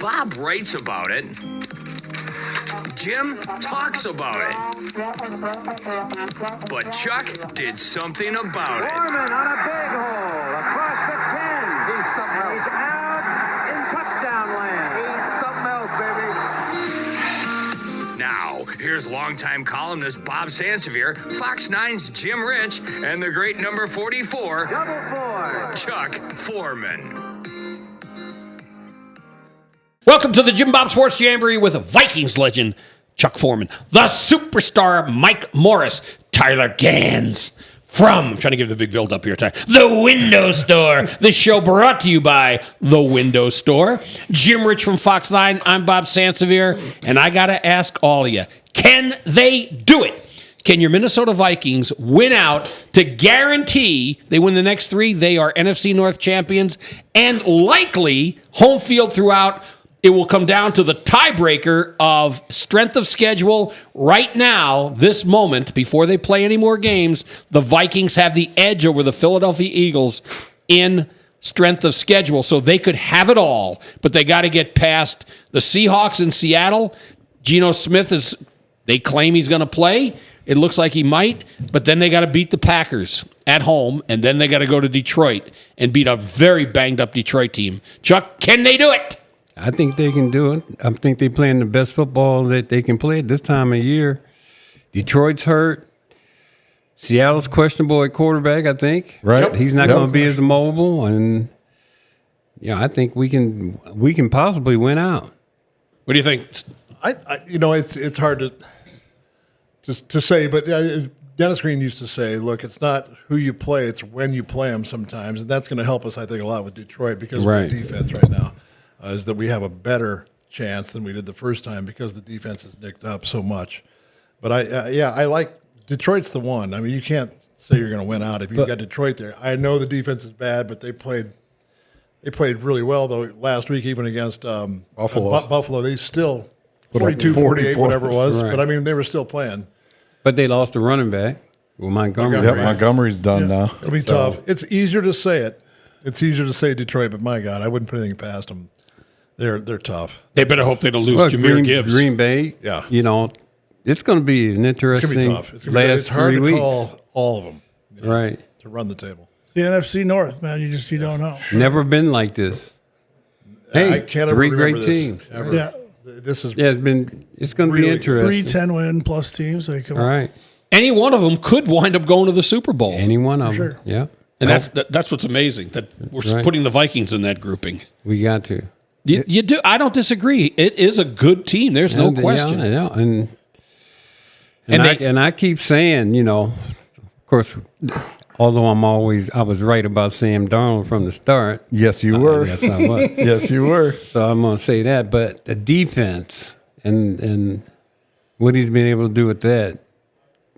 Bob writes about it. Jim talks about it. But Chuck did something about it. Foreman on a big hole across the 10. He's something else. He's out in touchdown land. He's something else, baby. Now, here's longtime columnist Bob Sansevere, Fox 9's Jim Rich, and the great number 44, Double 4. Chuck Foreman. Welcome to the JimBob Sports Jamboree with Vikings legend Chuck Foreman, the superstar Mike Morris, Tyler Ganz from, I'm trying to give the big build up here, The Window Store. This show brought to you by The Window Store. Jim Rich from Fox 9, I'm Bob Sansevere, and I got to ask all of you, can they do it? Can your Minnesota Vikings win out to guarantee they win the next three? They are NFC North champions and likely home field throughout. It will come down to the tiebreaker of strength of schedule. Right now, this moment, before they play any more games, the Vikings have the edge over the Philadelphia Eagles in strength of schedule. So they could have it all, but they got to get past the Seahawks in Seattle. Geno Smith they claim he's going to play. It looks like he might, but then they got to beat the Packers at home, and then they got to go to Detroit and beat a very banged-up Detroit team. Chuck, can they do it? I think they can do it. I think they're playing the best football that they can play at this time of year. Detroit's hurt. Seattle's questionable at quarterback, I think. Right. Yep. He's not going to be as mobile, and I think we can possibly win out. What do you think? It's hard to say, but Dennis Green used to say, look, it's not who you play, it's when you play them sometimes, and that's going to help us, I think, a lot with Detroit because of the defense right now. Is that we have a better chance than we did the first time because the defense is nicked up so much. But I like Detroit's the one. I mean, you can't say you're going to win out if you've got Detroit there. I know the defense is bad, but they played really well though last week, even against Buffalo. Buffalo, they still 42-48, whatever it was. Right. But I mean, they were still playing. But they lost a running back. Well, Montgomery. Yep, Montgomery's done now. It'll be tough. It's easier to say it. It's easier to say Detroit, but my God, I wouldn't put anything past them. They're tough. They better hope they don't lose Jahmyr Gibbs. Green Bay, it's going to be an interesting tough. It's hard to call all of them. Right. To run the table. The NFC North, man, you don't know. Never been like this. I can't three ever great this, teams. Ever. Yeah. This is it's going to be interesting. 3 10-win plus teams. They come all right. Any one of them could wind up going to the Super Bowl. Any one of them. Sure. Yeah. And that's what's amazing, that we're putting the Vikings in that grouping. We got to. You do. I don't disagree. It is a good team. There's no question. Yeah. And I keep saying, of course, although I was right about Sam Darnold from the start. Yes, you were. Yes, I was. Yes, you were. So I'm going to say that. But the defense and what he's been able to do with that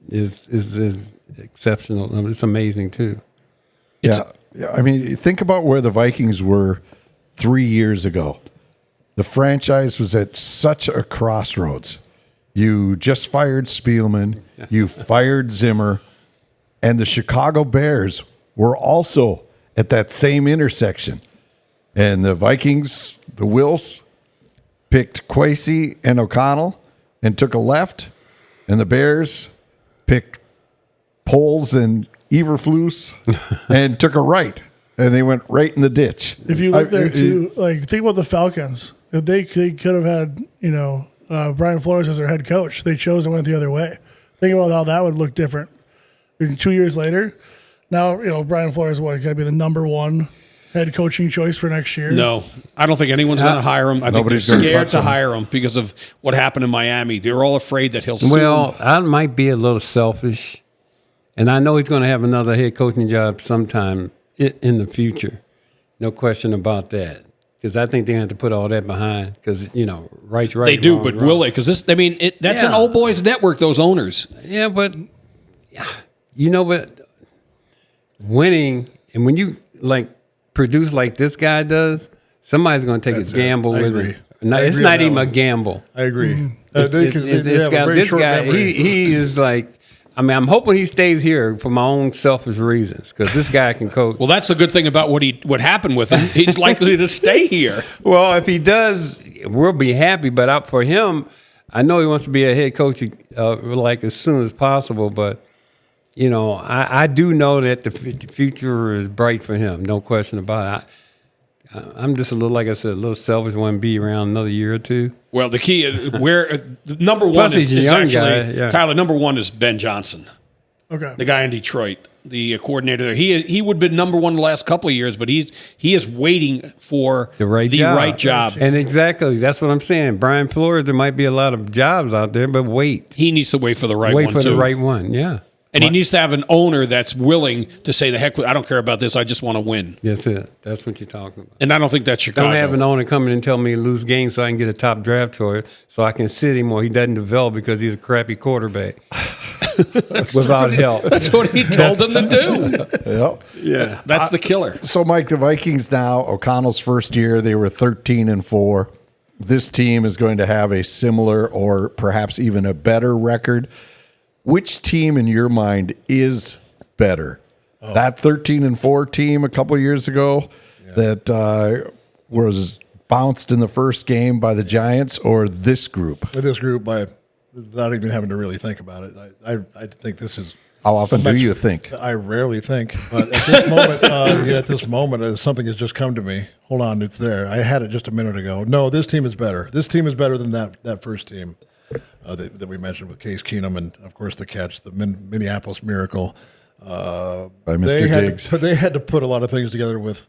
is exceptional. It's amazing too. Yeah. I mean, think about where the Vikings were 3 years ago. The franchise was at such a crossroads. You just fired Spielman, you fired Zimmer, and the Chicago Bears were also at that same intersection. And the Vikings, the Wills, picked Kwesi and O'Connell and took a left, and the Bears picked Poles and Eberflus and took a right. And they went right in the ditch. If you look there too, think about the Falcons. If they could have had, Brian Flores as their head coach, they chose and went the other way. Think about how that would look different. 2 years later, now Brian Flores got to be the number one head coaching choice for next year. No, I don't think anyone's going to hire him. I think they're scared to hire him because of what happened in Miami. They're all afraid that he'll sue. Well, I might be a little selfish, and I know he's going to have another head coaching job sometime in the future. No question about that. Because I think they have to put all that behind. Because, right's right. They do, wrong, but wrong. will they? Because that's an old boys network, those owners. Yeah, but, but winning, and when you, produce like this guy does, somebody's going to take a gamble with it. No, it's not even a gamble. I agree. This guy, he is like, I'm hoping he stays here for my own selfish reasons because this guy can coach. Well, that's the good thing about what happened with him. He's likely to stay here. Well, if he does, we'll be happy. But for him, I know he wants to be a head coach like as soon as possible. But you know, I do know that the future is bright for him. No question about it. I'm just a little, like I said, a little selfish. Want to be around another year or two. Well, the key is number one Plus, is he's a young actually guy, yeah. Tyler. Number one is Ben Johnson, Okay. the guy in Detroit, the coordinator there. He would have been number one the last couple of years, but he is waiting for The right job. And exactly, that's what I'm saying. Brian Flores, there might be a lot of jobs out there, but wait. He needs to wait for the right one. Wait for too. the right one, yeah. And he needs to have an owner that's willing to say, the heck, I don't care about this. I just want to win. That's it. That's what you're talking about. And I don't think that's Chicago. Don't have an owner come in and tell me to lose games so I can get a top draft choice so I can sit him or he doesn't develop because he's a crappy quarterback without help. That's what he told them to do. Yep. Yeah, that's the killer. So, Mike, the Vikings now, O'Connell's first year, they were 13-4. This team is going to have a similar or perhaps even a better record. Which team in your mind is better? That 13-4 team a couple of years ago that was bounced in the first game by the Giants, or this group? This group, without even having to really think about it, I think this is. How often do you think? I rarely think, but at this moment, something has just come to me. Hold on, it's there. I had it just a minute ago. No, this team is better. This team is better than that first team that we mentioned with Case Keenum and, of course, the catch, the Minneapolis Miracle. By Mr. Diggs. They had to put a lot of things together with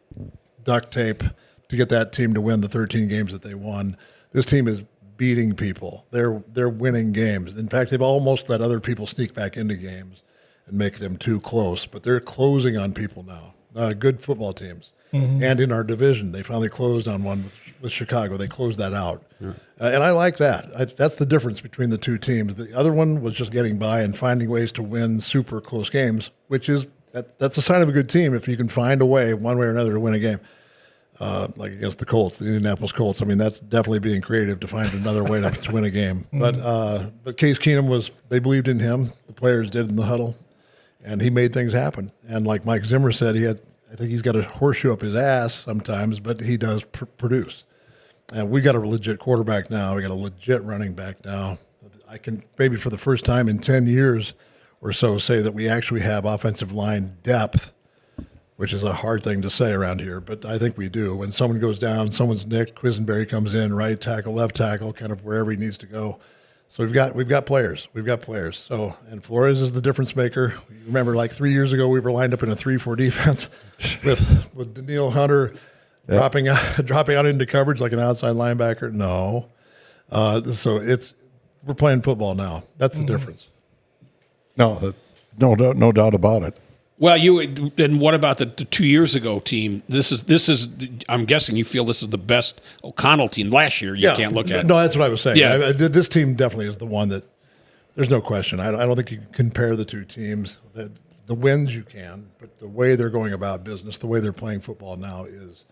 duct tape to get that team to win the 13 games that they won. This team is beating people. They're winning games. In fact, they've almost let other people sneak back into games and make them too close. But they're closing on people now. Good football teams. Mm-hmm. And in our division, they finally closed on one with Chicago. They closed that out. Yeah. And I like that. That's the difference between the two teams. The other one was just getting by and finding ways to win super close games, which is that's a sign of a good team if you can find a way, one way or another, to win a game. Like against the Colts, the Indianapolis Colts. I mean, that's definitely being creative to find another way to win a game. But Case Keenum they believed in him. The players did in the huddle, and he made things happen. And like Mike Zimmer said, I think he's got a horseshoe up his ass sometimes, but he does produce. And we got a legit quarterback now. We got a legit running back now. I can maybe for the first time in 10 years or so say that we actually have offensive line depth, which is a hard thing to say around here, but I think we do. When someone goes down, someone's nicked, Quisenberry comes in, right tackle, left tackle, kind of wherever he needs to go. So we've got players. We've got players. So, and Flores is the difference maker. You remember, like 3 years ago, we were lined up in a 3-4 defense with Daniil Hunter dropping out into coverage like an outside linebacker. No, so we're playing football now. That's the difference. No doubt about it. Well, and what about the 2 years ago team? This is. I'm guessing you feel this is the best O'Connell team. Last year, you can't look at. No, that's what I was saying. Yeah. This team definitely is the one that. There's no question. I don't think you can compare the two teams. The wins you can, but the way they're going about business, the way they're playing football now is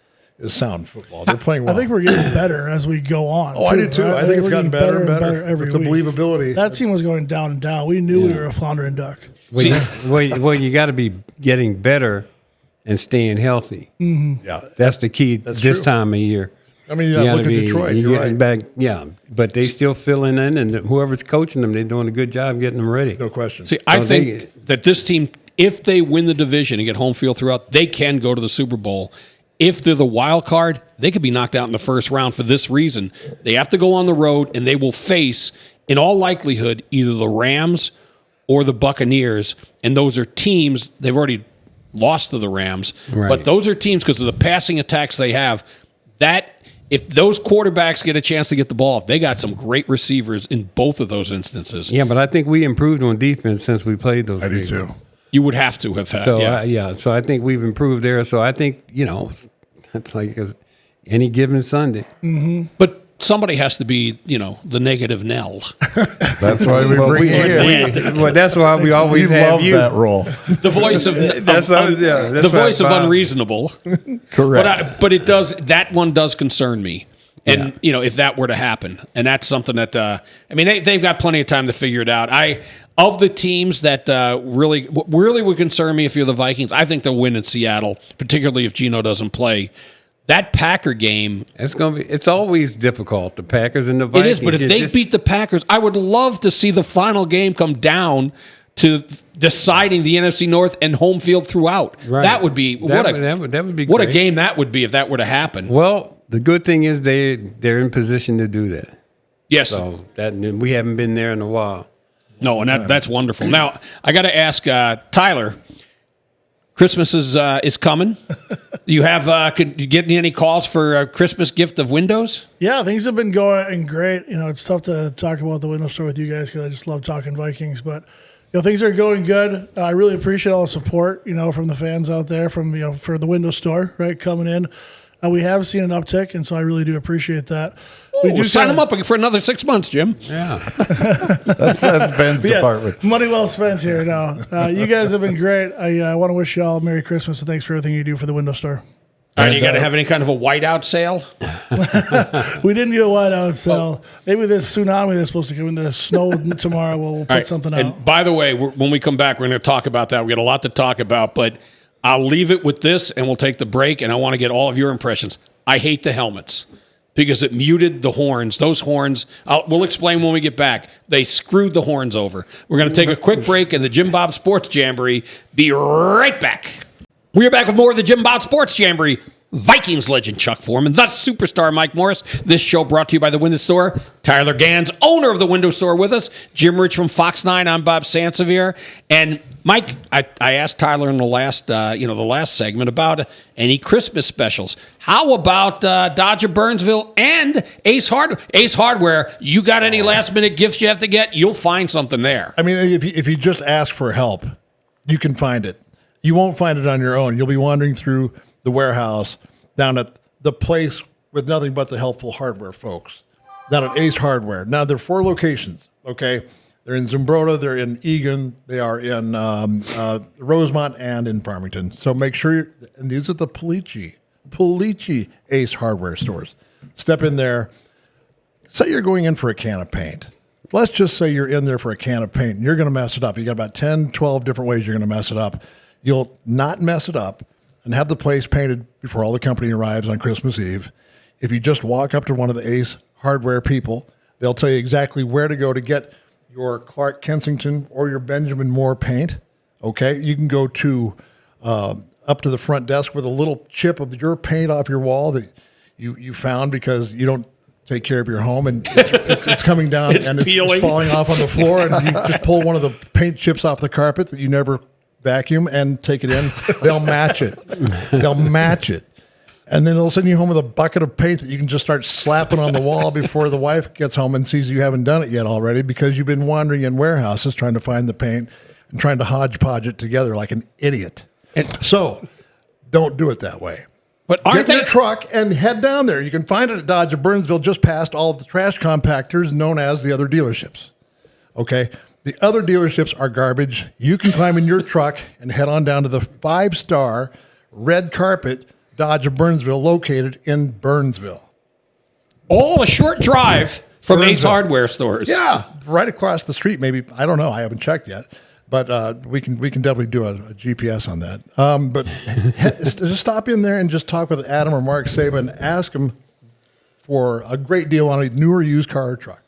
sound football. They're playing well. I think we're getting better as we go on. Oh, I do too. I think it's gotten better and better every with the week. believability. That team was going down and down. We knew we were a floundering duck. Well, you got to be getting better and staying healthy. Mm-hmm. Yeah, that's the key this true. Time of year. I mean, look at Detroit. You're right. Back, but they still filling in, and whoever's coaching them, they're doing a good job getting them ready. No question. See, I think that this team, if they win the division and get home field throughout, they can go to the Super Bowl. If they're the wild card, they could be knocked out in the first round for this reason. They have to go on the road, and they will face, in all likelihood, either the Rams or the Buccaneers, and those are teams, they've already lost to the Rams, but those are teams, because of the passing attacks they have, that if those quarterbacks get a chance to get the ball, they got some great receivers in both of those instances. Yeah, but I think we improved on defense since we played those. I do too. You would have to have had. So, so I think we've improved there. So I think, it's like any given Sunday. Mm-hmm. But somebody has to be, the negative Nell. That's why we bring you in. Well, that's why we always have you. That role. The voice of the voice of unreasonable. Correct. But it does. That one does concern me. And if that were to happen, and that's something that they've got plenty of time to figure it out. Of the teams that really would concern me if you're the Vikings, I think they'll win in Seattle, particularly if Geno doesn't play. that Packer game. It's always difficult. The Packers and the It Vikings. is, but if they beat the Packers, I would love to see the final game come down to deciding the NFC North and home field throughout. Right. That would be that would be what a great. game that would be if that were to happen. Well, the good thing is they're in position to do that. Yes. So that we haven't been there in a while. No, and that's wonderful. Now, I got to ask Tyler, Christmas is coming. You have could you get any calls for a Christmas gift of windows? Yeah, things have been going great. It's tough to talk about the window store with you guys because I just love talking Vikings, but things are going good. I really appreciate all the support, from the fans out there, from for the window store, right, coming in. We have seen an uptick, and so I really do appreciate that. We do sign them up for another 6 months, Jim. Yeah. That's Ben's department. Money well spent here. No, you guys have been great. I want to wish you all a Merry Christmas and thanks for everything you do for the window store. All right, you got to have any kind of a whiteout sale? We didn't do a whiteout sale. Maybe this tsunami that's supposed to come in the snow tomorrow. We'll put something out. And by the way, when we come back, we're going to talk about that. We got a lot to talk about, but I'll leave it with this, and we'll take the break, and I want to get all of your impressions. I hate the helmets because it muted the horns. Those horns, we'll explain when we get back. They screwed the horns over. We're going to take a quick break in the JimBob Sports Jamboree. Be right back. We are back with more of the JimBob Sports Jamboree. Vikings legend Chuck Foreman, the superstar Mike Morris. This show brought to you by the Window Store. Tyler Ganz, owner of the Window Store, with us. Jim Rich from Fox 9. I'm Bob Sansevere. And Mike, I asked Tyler in the last segment about any Christmas specials. How about Dodge of Burnsville and Ace Hardware? You got any last minute gifts you have to get? You'll find something there. I mean, if you just ask for help, you can find it. You won't find it on your own. You'll be wandering through the warehouse down at the place with nothing but the helpful hardware folks down at Ace Hardware. Now, there are 4 locations, okay? They're in Zumbrota, they're in Egan, they are in Rosemont, and in Farmington. So make sure, and these are the Polici Ace Hardware stores. Step in there. Say you're going in for a can of paint. Let's just say you're in there for a can of paint, and you're going to mess it up. You got about 10, 12 different ways you're going to mess it up. You'll not mess it up and have the place painted before all the company arrives on Christmas Eve. If you just walk up to one of the Ace Hardware people, they'll tell you exactly where to go to get your Clark Kensington or your Benjamin Moore paint. Okay, you can go to up to the front desk with a little chip of your paint off your wall that you found because you don't take care of your home, and it's coming down and it's falling off on the floor, and you just pull one of the paint chips off the carpet that you never vacuum and take it in. They'll match it. And then they'll send you home with a bucket of paint that you can just start slapping on the wall before the wife gets home and sees you haven't done it yet already because you've been wandering in warehouses trying to find the paint and trying to hodgepodge it together like an idiot. So don't do it that way. But get your truck and head down there. You can find it at Dodge of Burnsville just past all of the trash compactors known as the other dealerships. Okay? The other dealerships are garbage. You can climb in your truck and head on down to the 5-star red carpet Dodge of Burnsville located in Burnsville. All a short drive from Ace Hardware stores. Yeah, right across the street maybe. I don't know. I haven't checked yet. But we can definitely do a GPS on that. But just stop in there and just talk with Adam or Mark Saba and ask them for a great deal on a new or used car or truck.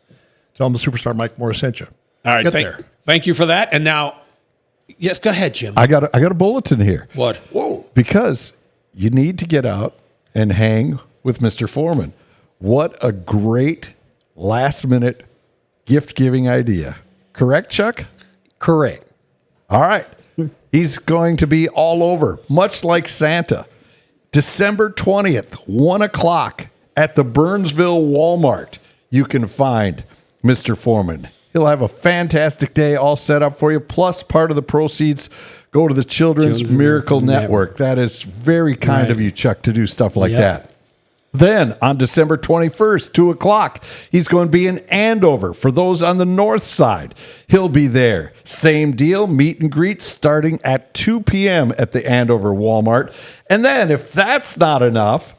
Tell them the superstar Mike Morris sent you. All right, thank you for that. And now, yes, go ahead, Jim. I got a bulletin here. What? Whoa! Because you need to get out and hang with Mr. Foreman. What a great last-minute gift-giving idea. Correct, Chuck? Correct. All right. He's going to be all over, much like Santa. December 20th, 1 o'clock at the Burnsville Walmart. You can find Mr. Foreman. He'll have a fantastic day all set up for you. Plus, part of the proceeds go to the Children's Miracle Network. That is very kind of you, Chuck, to do stuff like that. Then, on December 21st, 2 o'clock, he's going to be in Andover. For those on the north side, he'll be there. Same deal, meet and greet starting at 2 p.m. at the Andover Walmart. And then, if that's not enough,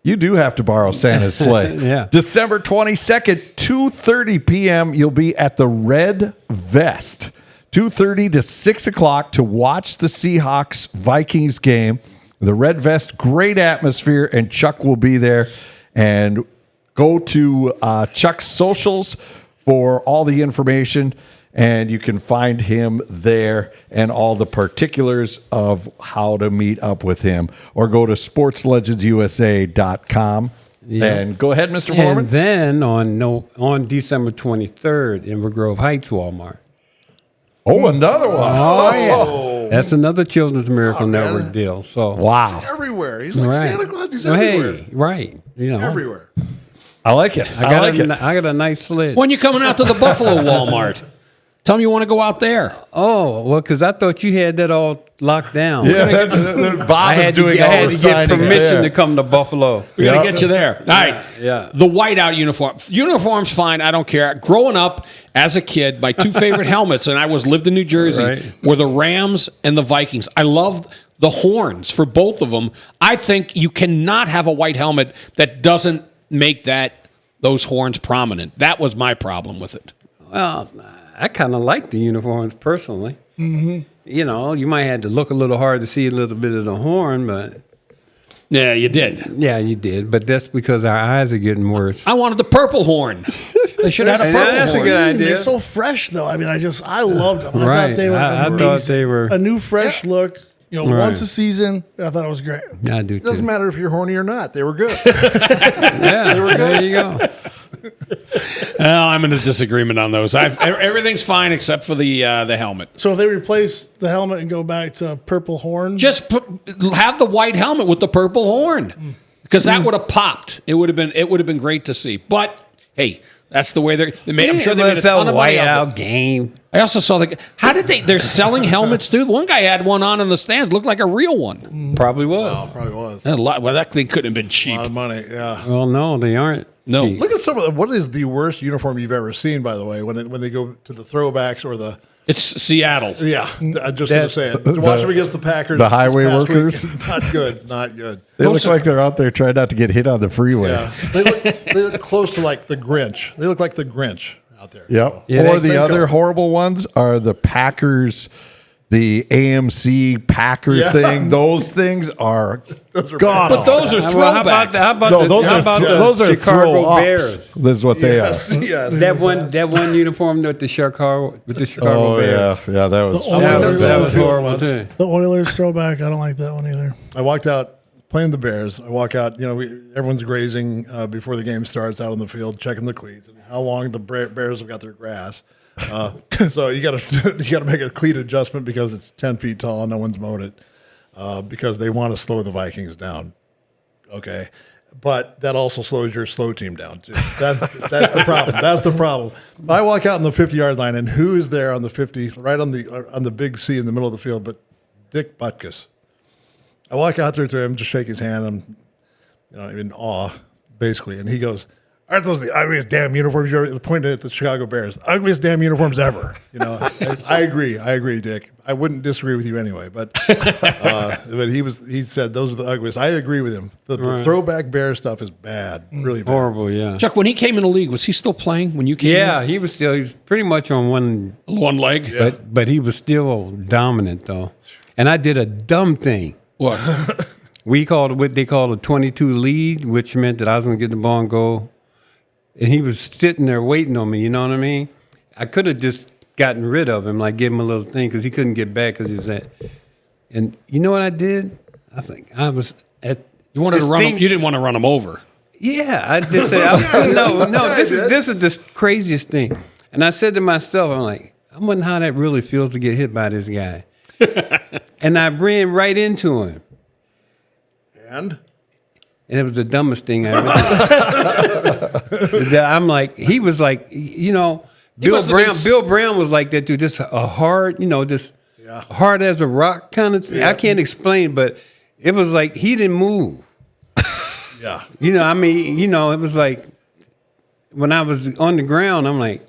you do have to borrow Santa's sleigh. December 22nd, 2:30 p.m., you'll be at the Red Vest. 2:30 to 6 o'clock to watch the Seahawks-Vikings game. The Red Vest, great atmosphere, and Chuck will be there. And go to Chuck's socials for all the information, and you can find him there and all the particulars of how to meet up with him. Or go to sportslegendsusa.com. Yeah. And go ahead, Mr. Foreman. And then on December 23rd in River Grove Heights Walmart. Oh, another one. Oh, yeah. That's another Children's Miracle Network deal. So wow. Everywhere. He's like Santa Claus. He's everywhere. Hey, right. Everywhere. I like it. I got a nice sled. When you're coming out to the Buffalo Walmart, tell me you want to go out there. Oh, well, because I thought you had that all locked down. Yeah, Bob I had to get permission to come to Buffalo. We're going to get you there. All right. Yeah. The whiteout uniform. Uniform's fine. I don't care. Growing up as a kid, my two favorite helmets, and I lived in New Jersey, were the Rams and the Vikings. I loved the horns for both of them. I think you cannot have a white helmet that doesn't make those horns prominent. That was my problem with it. Well, I kind of like the uniforms personally. Mm-hmm. You know, you might have to look a little hard to see a little bit of the horn, but... Yeah, you did. Yeah, you did. But that's because our eyes are getting worse. I wanted the purple horn. They should have had a purple horn. That's a good idea. They're so fresh, though. I mean, I loved them. Right. I thought they were I thought they were... a new, fresh look. Once a season. I thought it was great. I do, It doesn't matter if you're horny or not. They were good. Yeah, there you go. I'm in a disagreement on those. Everything's fine except for the helmet. So if they replace the helmet and go back to purple horn? Just have the white helmet with the purple horn, because that would have popped. It would have been great to see. But hey, that's the way I'm sure they made a ton of money off it. Game. I also saw they're selling helmets too. One guy had one on in the stands, looked like a real one. Probably was. Oh, probably was. Well, that thing couldn't have been A cheap. lot of money, yeah. Well, no, they aren't. No. cheap. Look at what is the worst uniform you've ever seen, by the way, when they go to the throwbacks or the... It's Seattle. Yeah, I'm just going to say it. Watch them against the Packers. The highway this past workers? week. Not good, not good. They look like they're out there trying not to get hit on the freeway. Yeah, they look close to like the Grinch. They look like the Grinch out there. Yep. Yeah, Or they the think other horrible ones are the Packers, the AMC Packer thing. Those things are gone. But those are throwbacks. How about those are Chicago throw-ups. Bears? That's what they are. Yes. That one uniform with the Chicago Bears. Yeah, that was That was too. horrible too. The Oilers throwback, I don't like that one either. I walked out playing the Bears. I walk out. Everyone's grazing before the game starts out on the field, checking the cleats and how long the Bears have got their grass. So you got to make a cleat adjustment because it's 10 feet tall. No one's mowed it because they want to slow the Vikings down. Okay, but that also slows your slow team down too. That's the problem. That's the problem. I walk out on the 50-yard line, and who is there on the 50, right on the big C in the middle of the field, but Dick Butkus. I walk out there to him to shake his hand. I'm in awe, basically, and he goes, "Aren't those the ugliest damn uniforms you ever?" Pointing at the Chicago Bears, ugliest damn uniforms ever. I agree, Dick. I wouldn't disagree with you anyway, but he said those are the ugliest. I agree with him. The throwback Bear stuff is bad, really bad. Horrible, yeah. Chuck, when he came in the league, was he still playing when you came in? Yeah, he was pretty much on one leg. Yeah. But he was still dominant though. And I did a dumb thing. What? We called what they call a 22 lead, which meant that I was going to get the ball and go. And he was sitting there waiting on me, you know what I mean? I could have just gotten rid of him, like give him a little thing, because he couldn't get back because he was at. And you know what I did? I think I was at. You wanted to run him. You didn't want to run him over. Yeah, I just said, no. This is the craziest thing. And I said to myself, I'm like, I wonder how that really feels to get hit by this guy. And I ran right into him. And it was the dumbest thing I ever did. I'm like, he was like, Bill Brown was like that too. Just a hard, just hard as a rock kind of thing. Yeah. I can't explain, but it was like he didn't move. Yeah. It was like when I was on the ground, I'm like,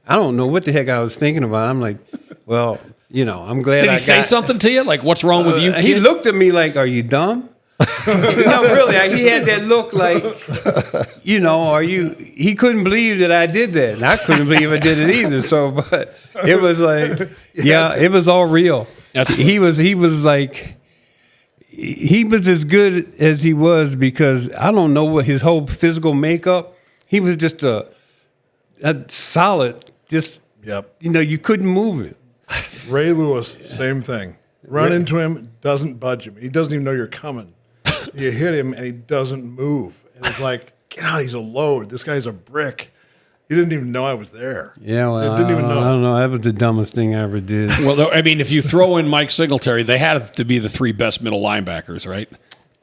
I don't know what the heck I was thinking about. I'm like, well, I'm glad Did he say something to you? Like, what's wrong with you, kid? He looked at me like, are you dumb? No, really. He had that look like, are you... He couldn't believe that I did that. And I couldn't believe I did it either. So, but it was like, it was all real. He was like... he was as good as he was because I don't know what his whole physical makeup. He was just a solid, just Yep. you couldn't move it. Ray Lewis, same thing. Run into him, doesn't budge him. He doesn't even know you're coming. You hit him, and he doesn't move. And it's like, God, he's a load. This guy's a brick. He didn't even know I was there. Yeah, well, I didn't even know. I don't know. That was the dumbest thing I ever did. Well, I mean, if you throw in Mike Singletary, they had to be the 3 best middle linebackers, right?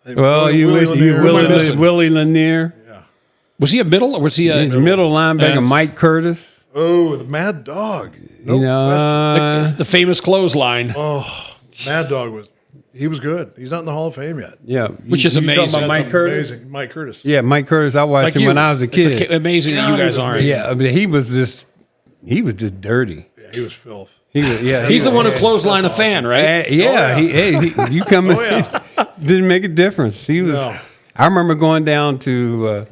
Well, Willie Lanier. Yeah. Was he a middle or was he a Middle linebacker, Mike Curtis. Oh, the Mad Dog. You know, the famous clothesline? Mad Dog was good. He's not in the Hall of Fame yet. yeah, Which is you talking amazing. about Mike That's Curtis? amazing. Mike Curtis. Yeah, Mike Curtis. I watched him when I was a kid. It's amazing that you guys aren't. Yeah, I mean, he was just dirty. Yeah, he was filth. He's the one who clotheslined a fan, right? Yeah, you come in. Oh, yeah. Didn't make a difference. He was. No. I remember going down to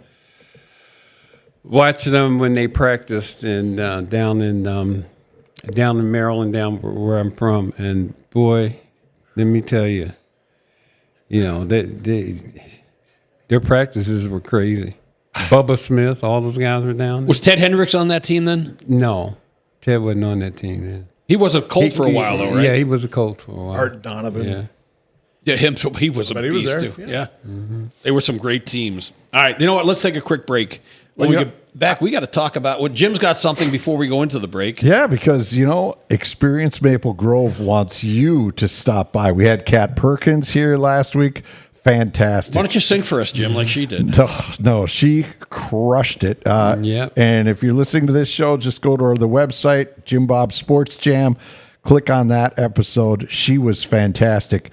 watch them when they practiced and down in Maryland, down where I'm from, and boy, let me tell you, their practices were crazy. Bubba Smith, all those guys were down there. Was Ted Hendricks on that team then? No, Ted wasn't on that team then. He was a Colt for a while, though, right? Yeah, he was a Colt for a while. Art Donovan. Yeah. Yeah, he was a But he was beast, there, too. yeah. Yeah. They were some great teams. All right, you know what? Let's take a quick break. When we get back, we got to talk about what Jim's got something before we go into the break. Yeah, because, Experience Maple Grove wants you to stop by. We had Kat Perkins here last week. Fantastic. Why don't you sing for us, Jim, like she did? No, she crushed it. Yeah. And if you're listening to this show, just go to the website, JimBob Sports Jam. Click on that episode. She was fantastic.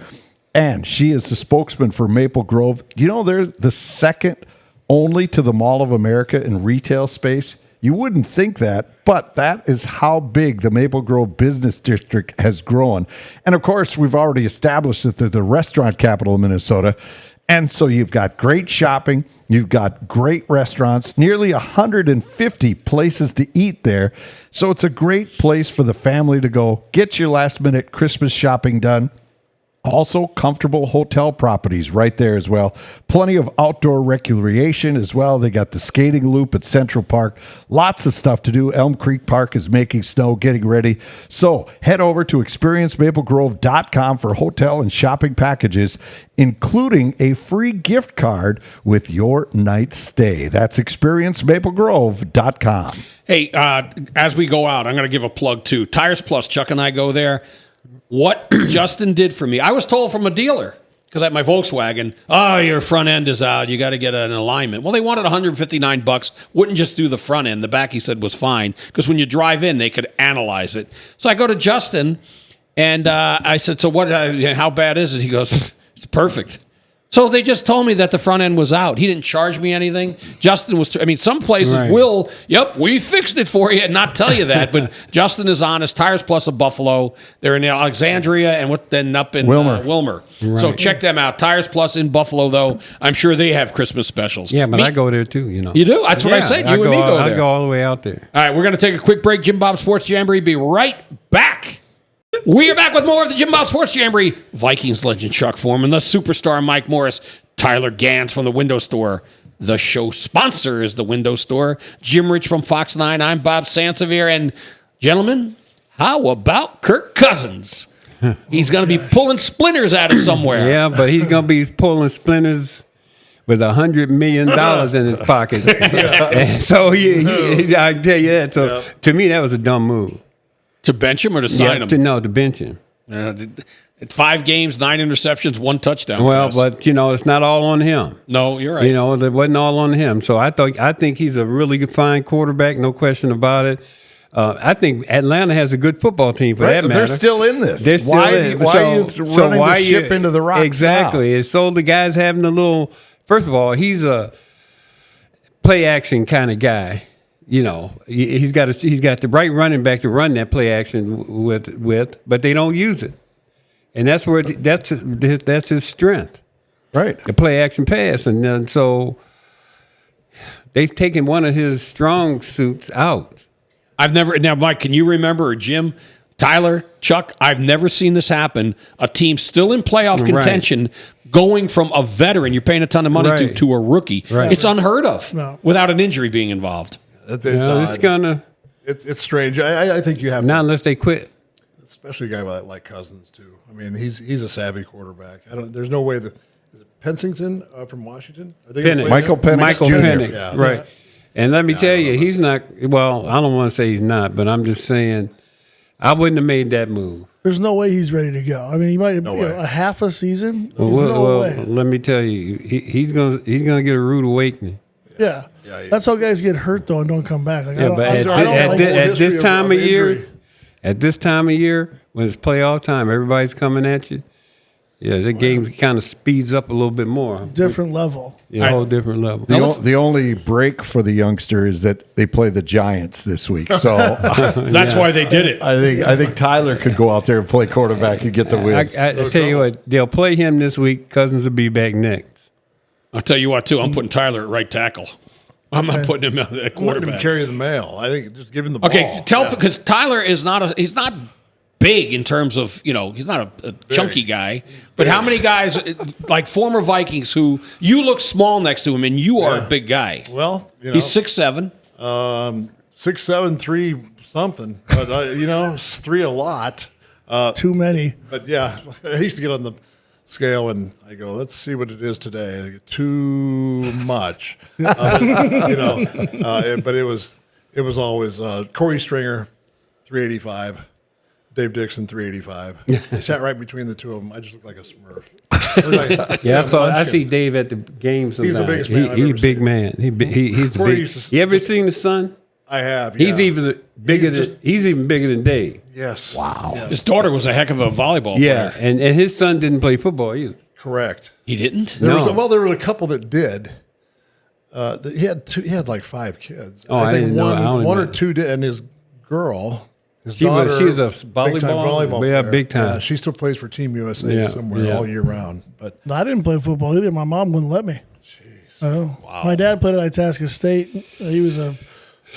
And she is the spokesman for Maple Grove. They're the second only to the Mall of America in retail space. You wouldn't think that, but that is how big the Maple Grove Business District has grown. And of course, we've already established that they're the restaurant capital of Minnesota. And so you've got great shopping, you've got great restaurants, nearly 150 places to eat there. So it's a great place for the family to go get your last minute Christmas shopping done. Also, comfortable hotel properties right there as well. Plenty of outdoor recreation as well. They got the skating loop at Central Park. Lots of stuff to do. Elm Creek Park is making snow, getting ready. So head over to experiencemaplegrove.com for hotel and shopping packages, including a free gift card with your night's stay. That's experiencemaplegrove.com. Hey, as we go out, I'm going to give a plug, too. Tires Plus, Chuck and I go there. What Justin did for me, I was told from a dealer, because at my Volkswagen, your front end is out, you got to get an alignment. Well, they wanted $159, wouldn't just do the front end. The back, he said, was fine, because when you drive in, they could analyze it. So I go to Justin, and I said, so what? How bad is it? He goes, it's perfect. So they just told me that the front end was out. He didn't charge me anything. Justin was, some places will, we fixed it for you and not tell you that. But Justin is honest. Tires Plus of Buffalo. They're in Alexandria and then up in Wilmer. Right. So check them out. Tires Plus in Buffalo, though. I'm sure they have Christmas specials. Yeah, but I go there too, You do? That's what I said. You and me go there. I go all the way out there. All right, we're going to take a quick break. JimBob Sports Jamboree. Be right back. We are back with more of the JimBob Sports Jamboree. Vikings legend Chuck Foreman, the superstar Mike Morris, Tyler Ganz from the Window Store. The show sponsor is the Window Store. Jim Rich from Fox 9. I'm Bob Sansevere. And, gentlemen, how about Kirk Cousins? He's going to be pulling splinters out of somewhere. Yeah, but he's going to be pulling splinters with $100 million in his pocket. And so I tell you that. So to me, that was a dumb move. To bench him or to sign him? To bench him. 5 games, 9 interceptions, 1 touchdown. Well, but it's not all on him. No, you're right. It wasn't all on him. So I think he's a really good, fine quarterback, no question about it. I think Atlanta has a good football team for that matter. They're still in this. They're still why in. are you running the ship into the rocks? Exactly. And so the guy's having a little. First of all, he's a play action kind of guy. He's got the right running back to run that play action with, but they don't use it, and that's his strength, right? The play action pass, and then so they've taken one of his strong suits out. Now, Mike, can you remember, or Jim, Tyler, Chuck, I've never seen this happen. A team still in playoff contention going from a veteran you're paying a ton of money to a rookie. Right. It's unheard of without an injury being involved. It's It's strange. I think you have not unless they quit. Especially a guy like Cousins too. I mean, he's a savvy quarterback. There's no way that is it Pensington from Washington. Are they Penix. Michael Penix Michael Jr. Penix, Yeah. right? And let me tell you, he's not. Well, I don't want to say he's not, but I'm just saying, I wouldn't have made that move. There's no way he's ready to go. I mean, he might have a half a season. There's no way. Let me tell you, he's gonna get a rude awakening. Yeah. That's how guys get hurt though and don't come back. Like, But at this time of year, when it's playoff time, everybody's coming at you. Yeah, the game kind of speeds up a little bit more. Different level. Yeah, a whole different level. The only break for the youngster is that they play the Giants this week. So That's why they did it. I think Tyler could go out there and play quarterback and get the win. I tell you what, they'll play him this week. Cousins will be back next. I'll tell you what, too. I'm putting Tyler at right tackle. I'm not putting him at I'm letting him quarterback. carry the mail. I think just give him the ball. Okay, because Tyler is he's not big in terms of, he's not a chunky guy. But how many guys, like former Vikings, who you look small next to him and you are a big guy? Well, he's 6'7". 6'7", 3 something. But three a lot. Too many. But yeah, I used to get on the scale and I go, let's see what it is today. And I go, too much. But it was always Corey Stringer, 385. Dave Dixon, 385. I sat right between the two of them. I just looked like a Smurf. I see Dave at the game sometimes. He's the biggest man I've He's ever a big seen. man. He's big. You ever seen the son? I have. He's yeah. even bigger than Dave. Yes. Wow. Yes. His daughter was a heck of a volleyball Yeah, player. and his son didn't play football either. Correct. He didn't? There No. was a couple that did. He had like 5 kids. Oh, I didn't know. I only one or know. two did, and his girl, his She was- daughter, she was a big-time volleyball- yeah, player. big time. Yeah, she still plays for Team USA Yeah, somewhere yeah. all year round. But I didn't play football either. My mom wouldn't let me. Jeez. Wow. My dad played at Itasca State. He was a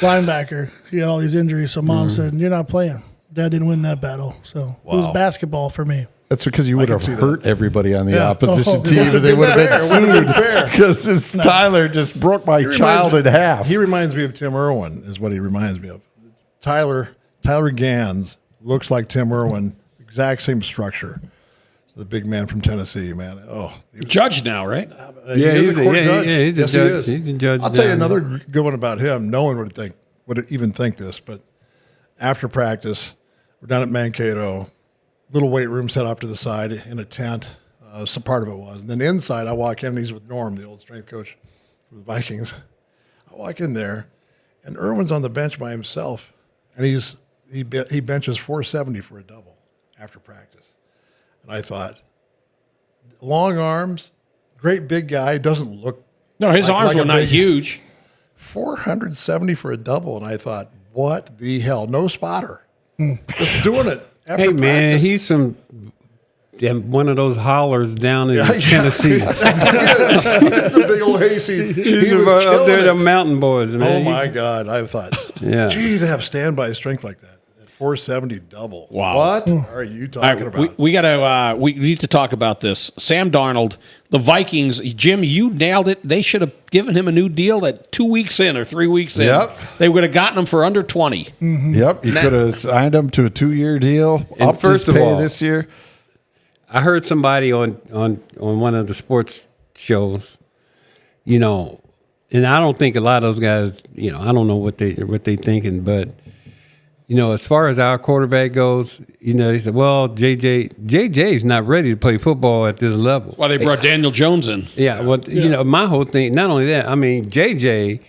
linebacker. He had all these injuries, so Mom said, "You're not playing." Dad didn't win that battle, so it was basketball for me. That's because you would have see hurt everybody on the Yeah. opposition Oh, team, yeah. and they would have been Fair. Would've been fair. sued because Tyler just broke my child in half. He reminds me of Tim Irwin, is what he reminds me of. Tyler Ganz looks like Tim Irwin, exact same structure. The big man from Tennessee, man. Oh, Judge now, right? he is a court judge. he's a Yes, he judge. is. He's a judge. I'll tell you down another there. good one about him. No one would even think this, but after practice, we're down at Mankato, little weight room set off to the side in a tent. So part of it was. And then inside, I walk in, and he's with Norm, the old strength coach for the Vikings. I walk in there, and Irwin's on the bench by himself, and he benches 470 for a double after practice. And I thought, long arms, great big guy, doesn't look. No, his arms like were a not big- huge. 470 for a double, and I thought, what the hell? No spotter, just doing it. After Hey man, practice. he's from one of those hollers down in Tennessee. He's a big old hayseed. He's He was up there, killing the it. mountain boys, man. Oh my God! I thought, Yeah. gee, to have standby strength like that at 470 double. Wow. What are you talking about? We got to. We need to talk about this. Sam Darnold, the Vikings. Jim, you nailed it. They should have given him a new deal at 2 weeks in or 3 weeks in. Yep. They would have gotten him for under 20. Yep, you could have signed him to a 2-year deal. And Up first his of pay all- this year. I heard somebody on one of the sports shows, and I don't think a lot of those guys, I don't know what they thinking, but as far as our quarterback goes, they said, well, JJ's not ready to play football at this level. Well, they brought Daniel Jones in. Yeah, well, my whole thing, not only that, I mean, JJ,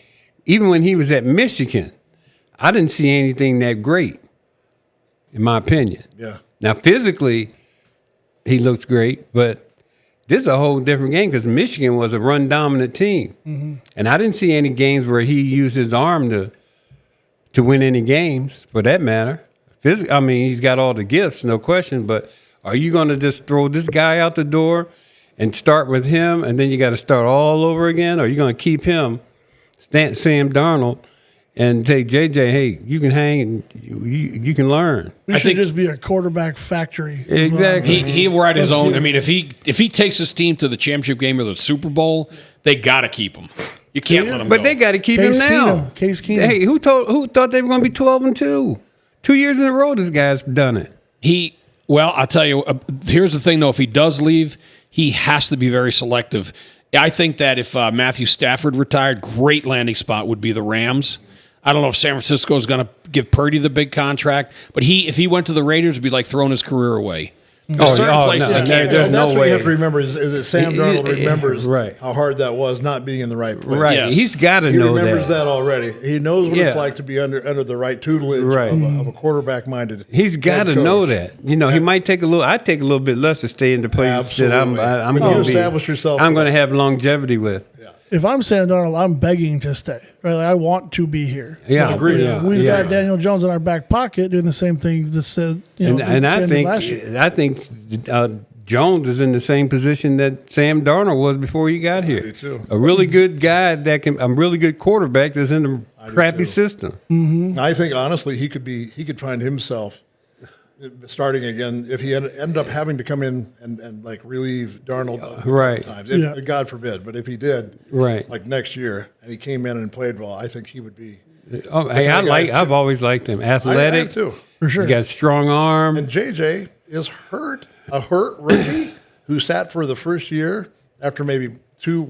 even when he was at Michigan, I didn't see anything that great, in my opinion. Yeah. Now, physically, he looks great, but this is a whole different game because Michigan was a run-dominant team. And I didn't see any games where he used his arm to win any games, for that matter. I mean, he's got all the gifts, no question, but are you going to just throw this guy out the door and start with him, and then you got to start all over again? Or are you going to keep him, Sam Darnold, and say, JJ, hey, you can hang and you can learn. We should just be a quarterback factory. Exactly. He'll write his Let's own. do it. I mean, if he takes his team to the championship game or the Super Bowl, they got to keep him. You can't let him But go. they got to keep Case him now. Case Keenum. Hey, who thought they were going to be 12-2? 2 years in a row, this guy's done it. Well, I'll tell you, here's the thing, though. If he does leave, he has to be very selective. I think that if Matthew Stafford retired, great landing spot would be the Rams. I don't know if San Francisco is going to give Purdy the big contract, but if he went to the Raiders, it'd be like throwing his career away. There's certain places no, he can't there's go. And that's no what way. you have to remember is that Sam Darnold remembers right. how hard that was not being in the right place. Right. Yes. He's got to He know remembers that. that already. He knows what Yeah. it's like to be under the right tutelage Right. of a quarterback-minded. He's got head to know coach. that. You know, he might take a little. I take a little bit less to stay in the place that I'm Absolutely. When going you to be. establish yourself I'm going to there. have longevity with. If I'm Sam Darnold, I'm begging to stay. Right? Like, I want to be here. Yeah, Like, agreed. We've Yeah. got Daniel Jones in our back pocket doing the same things that said, And I Sam did last year. think Jones is in the same position that Sam Darnold was before he got here. do too. A really good guy a really good quarterback that's in a crappy too. system. I think honestly he could find himself starting again if he ended up having to come in and like relieve Darnold a couple Right. times. Yeah. God forbid, but if he did, Right. like next year, and he came in and played well, I think he would be. Oh, hey, kind of guy, I've always liked him. Athletic, I too. For sure. He's got a strong arm. And JJ is hurt, a hurt rookie who sat for the first year after maybe 2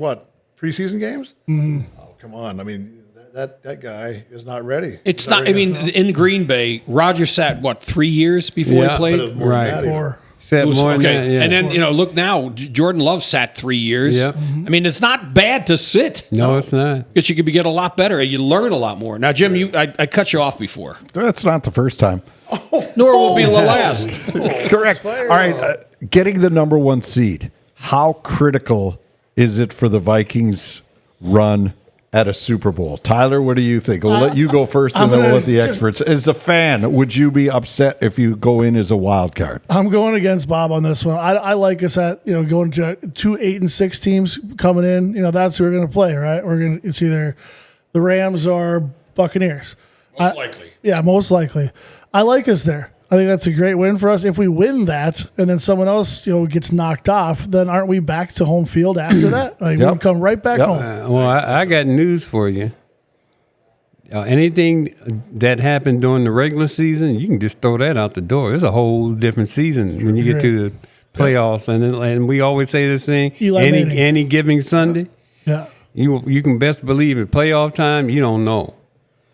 preseason games. Mm-hmm. Oh, come on! I mean, that guy is not ready. It's He's not. I ready. mean, in Green Bay, Rodgers sat 3 years before Yeah, he played. But it was more than Right. that even. Or Said It was- more than okay, that, yeah. and then look now. Jordan Love sat 3 years. Yep. I mean, it's not bad to sit. No, it's not. Because you could get a lot better. You learn a lot more. Now, Jim, I cut you off before. That's not the first time. Nor will be the last. Correct. All right. Getting the number 1 seed. How critical is it for the Vikings run at a Super Bowl? Tyler, what do you think? We'll let you go first, and then we'll let the experts. As a fan, would you be upset if you go in as a wild card? I'm going against Bob on this one. I like us at going to 2 8-6 teams coming in. That's who we're going to play, right? It's either the Rams or Buccaneers. Most likely. Yeah, most likely. I like us there. I think that's a great win for us. If we win that, and then someone else gets knocked off, then aren't we back to home field after that? Like Yep. we come right back Yep. home. Well, I got news for you. Anything that happened during the regular season, you can just throw that out the door. It's a whole different season when you get to the playoffs, and we always say this thing: Eli Manning. any given Sunday, Yeah, you can best believe at playoff time, you don't know.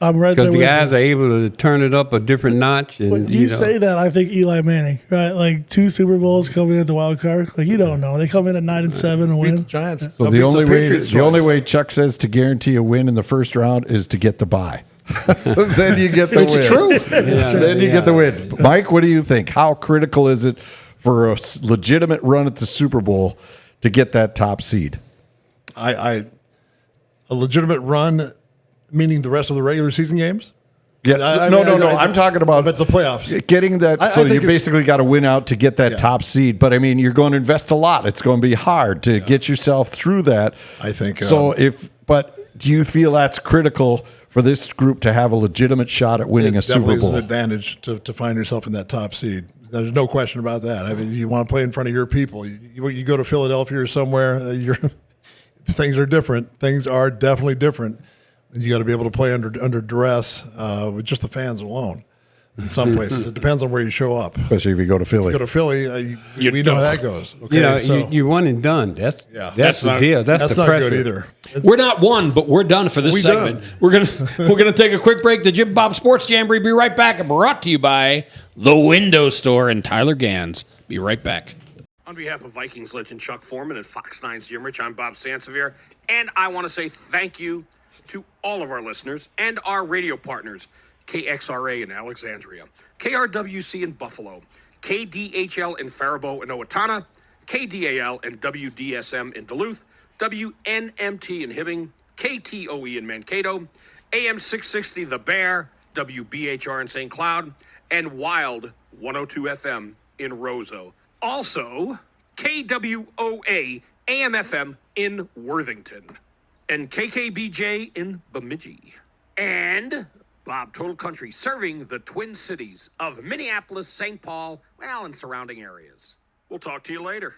I'm right there Because the with guys you. are able to turn it up a different notch. And, When you say that, I think Eli Manning, right? Like 2 Super Bowls coming in at the wild card. Like you don't know. They come in at 9-7 and Beat the win. Giants. So the only way Chuck says to guarantee a win in the first round is to get the bye. Then you get the win. true. Then you get the win. Mike, what do you think? How critical is it for a legitimate run at the Super Bowl to get that top seed? A legitimate run, meaning the rest of the regular season games. Yes. No. I'm talking about the playoffs. getting that. I So think you it's- basically got to win out to get that Yeah. top seed. But I mean, you're going to invest a lot. It's going to be hard to get yourself through that. I think so. But do you feel that's critical for this group to have a legitimate shot at winning a It Super definitely is Bowl? an advantage to find yourself in that top seed. There's no question about that. I mean, you want to play in front of your people. You go to Philadelphia or somewhere, things are different. Things are definitely different. And you got to be able to play under duress with just the fans alone. In some places, it depends on where you show up. Especially if you go to Philly. Go to Philly, we know how that goes. Okay, you one and done. That's the not- deal. That's the not pressure. good either. We're not one, but we're done for this We segment. done. We're gonna take a quick break. The JimBob Sports Jamboree. Be right back. And brought to you by the Window Store and Tyler Ganz. Be right back. On behalf of Vikings legend Chuck Foreman and Fox 9's Jim Rich, I'm Bob Sansevere, and I want to say thank you to all of our listeners and our radio partners, KXRA in Alexandria, KRWC in Buffalo, KDHL in Faribault and Owatonna, KDAL and WDSM in Duluth, WNMT in Hibbing, KTOE in Mankato, AM 660 The Bear, WBHR in St. Cloud, and Wild 102 FM in Roseau. Also, KWOA AM FM in Worthington, and KKBJ in Bemidji. and Bob Total Country, serving the Twin Cities of Minneapolis, St. Paul, and surrounding areas. We'll talk to you later.